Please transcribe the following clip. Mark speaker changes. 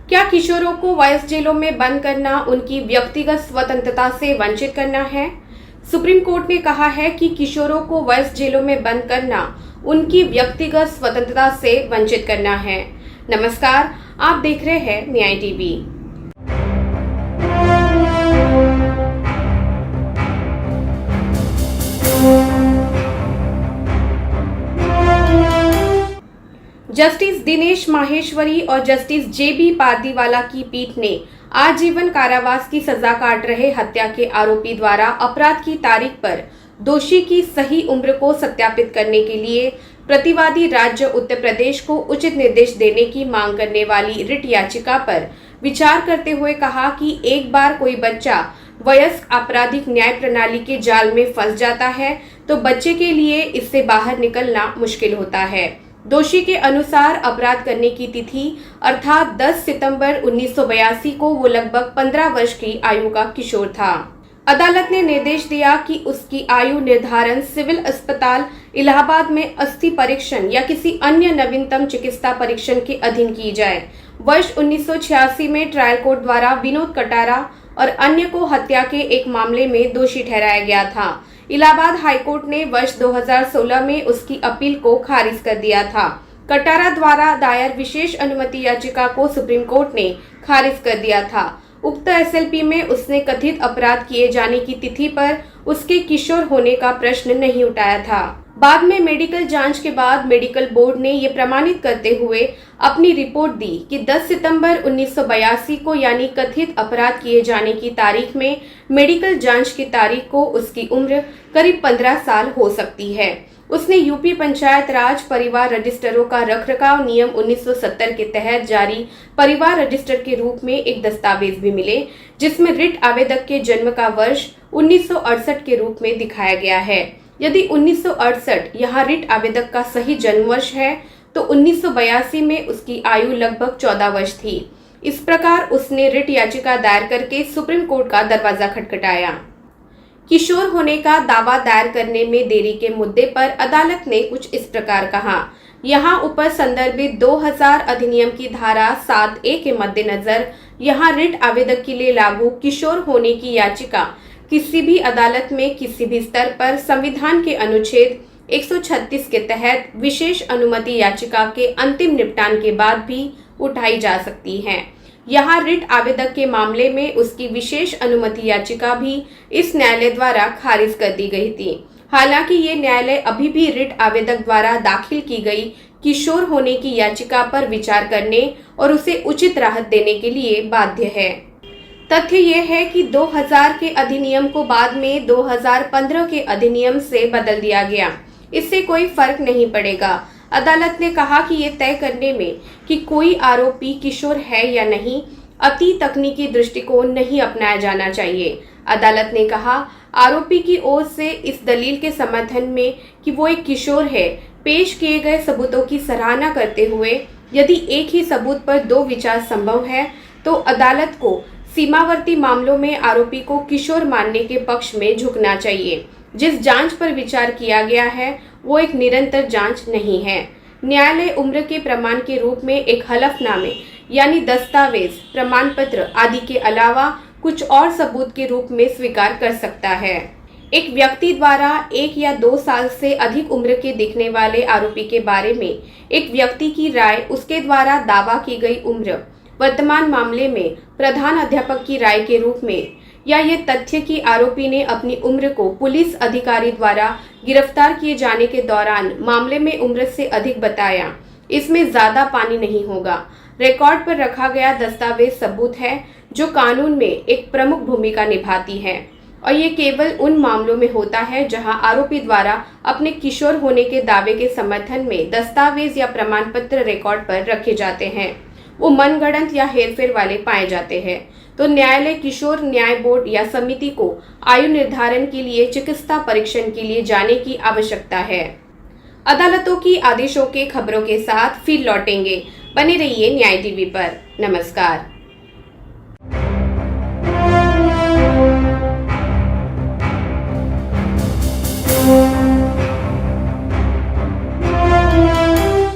Speaker 1: क्या किशोरों को वयस्क जेलों में बंद करना उनकी व्यक्तिगत स्वतंत्रता से वंचित करना है? सुप्रीम कोर्ट ने कहा है कि किशोरों को वयस्क जेलों में बंद करना उनकी व्यक्तिगत स्वतंत्रता से वंचित करना है। नमस्कार, आप देख रहे हैं न्याय टीवी। जस्टिस दिनेश माहेश्वरी और जस्टिस जेबी पारदीवाला की पीठ ने आजीवन कारावास की सजा काट रहे हत्या के आरोपी द्वारा अपराध की तारीख पर दोषी की सही उम्र को सत्यापित करने के लिए प्रतिवादी राज्य उत्तर प्रदेश को उचित निर्देश देने की मांग करने वाली रिट याचिका पर विचार करते हुए कहा कि एक बार कोई बच्चा वयस्क आपराधिक न्याय प्रणाली के जाल में फंस जाता है तो बच्चे के लिए इससे बाहर निकलना मुश्किल होता है। दोषी के अनुसार अपराध करने की तिथि अर्थात 10 सितंबर 1982 को वो लगभग 15 वर्ष की आयु का किशोर था। अदालत ने निर्देश दिया कि उसकी आयु निर्धारण सिविल अस्पताल इलाहाबाद में अस्थि परीक्षण या किसी अन्य नवीनतम चिकित्सा परीक्षण के अधीन की जाए। वर्ष 1986 में ट्रायल कोर्ट द्वारा विनोद कटारा और अन्य को हत्या के एक मामले में दोषी ठहराया गया था। इलाहाबाद हाईकोर्ट ने वर्ष 2016 में उसकी अपील को खारिज कर दिया था। कटारा द्वारा दायर विशेष अनुमति याचिका को सुप्रीम कोर्ट ने खारिज कर दिया था। उक्त एसएलपी में उसने कथित अपराध किए जाने की तिथि पर उसके किशोर होने का प्रश्न नहीं उठाया था। बाद में मेडिकल जांच के बाद मेडिकल बोर्ड ने ये प्रमाणित करते हुए अपनी रिपोर्ट दी कि 10 सितंबर 1982 को यानी कथित अपराध किए जाने की तारीख में मेडिकल जांच की तारीख को उसकी उम्र करीब 15 साल हो सकती है। उसने यूपी पंचायत राज परिवार रजिस्टरों का रखरखाव नियम 1970 के तहत जारी परिवार रजिस्टर के रूप में एक दस्तावेज भी मिले, जिसमें रिट आवेदक के जन्म का वर्ष 1968 के रूप में दिखाया गया है। यदि 1968 यहाँ रिट आवेदक का सही जन्म वर्ष है तो 1982 में उसकी आयु लगभग 14 वर्ष थी। इस प्रकार उसने रिट याचिका दायर करके सुप्रीम कोर्ट का दरवाजा खटखटाया। किशोर होने का दावा दायर करने में देरी के मुद्दे पर अदालत ने कुछ इस प्रकार कहा। यहाँ ऊपर संदर्भित 2000 अधिनियम की धारा 7A के मद्देनजर यहाँ रिट आवेदक के लिए लागू किशोर होने की याचिका किसी भी अदालत में किसी भी स्तर पर संविधान के अनुच्छेद 136 के तहत विशेष अनुमति याचिका के अंतिम निपटान के बाद भी उठाई जा सकती है। यहाँ रिट आवेदक के मामले में उसकी विशेष अनुमति याचिका भी इस न्यायालय द्वारा खारिज कर दी गई थी। हालांकि ये न्यायालय अभी भी रिट आवेदक द्वारा दाखिल की गई किशोर होने की याचिका पर विचार करने और उसे उचित राहत देने के लिए बाध्य है। तथ्य यह है कि 2000 के अधिनियम को बाद में 2015 के अधिनियम से बदल दिया गया। इससे कोई फर्क नहीं पड़ेगा। अदालत ने कहा कि ये तय करने में कि कोई आरोपी किशोर है या नहीं अति तकनीकी दृष्टिकोण नहीं अपनाया जाना चाहिए। अदालत ने कहा, आरोपी की ओर से इस दलील के समर्थन में कि वो एक किशोर है पेश किए गए सबूतों की सराहना करते हुए यदि एक ही सबूत पर दो विचार संभव है तो अदालत को सीमावर्ती मामलों में आरोपी को किशोर मानने के पक्ष में झुकना चाहिए। जिस जांच पर विचार किया गया है वो एक निरंतर जांच नहीं है। न्यायालय उम्र के प्रमाण के रूप में एक हलफनामे यानी दस्तावेज, प्रमाण पत्र आदि के अलावा कुछ और सबूत के रूप में स्वीकार कर सकता है। एक व्यक्ति द्वारा 1 या 2 साल से अधिक उम्र के दिखने वाले आरोपी के बारे में एक व्यक्ति की राय उसके द्वारा दावा की गई उम्र वर्तमान मामले में प्रधान अध्यापक की राय के रूप में या ये तथ्य कि आरोपी ने अपनी उम्र को पुलिस अधिकारी द्वारा गिरफ्तार किए जाने के दौरान मामले में उम्र से अधिक बताया, इसमें ज्यादा पानी नहीं होगा। रिकॉर्ड पर रखा गया दस्तावेज सबूत है जो कानून में एक प्रमुख भूमिका निभाती है और ये केवल उन मामलों में होता है जहां आरोपी द्वारा अपने किशोर होने के दावे के समर्थन में दस्तावेज या प्रमाण पत्र रिकॉर्ड पर रखे जाते हैं, वो मनगढ़ंत या हेरफेर वाले पाए जाते हैं। तो न्यायालय किशोर न्याय बोर्ड या समिति को आयु निर्धारण के लिए चिकित्सा परीक्षण के लिए जाने की आवश्यकता है। अदालतों की आदेशों के खबरों के साथ फिर लौटेंगे। बने रहिए न्याय टीवी पर। नमस्कार।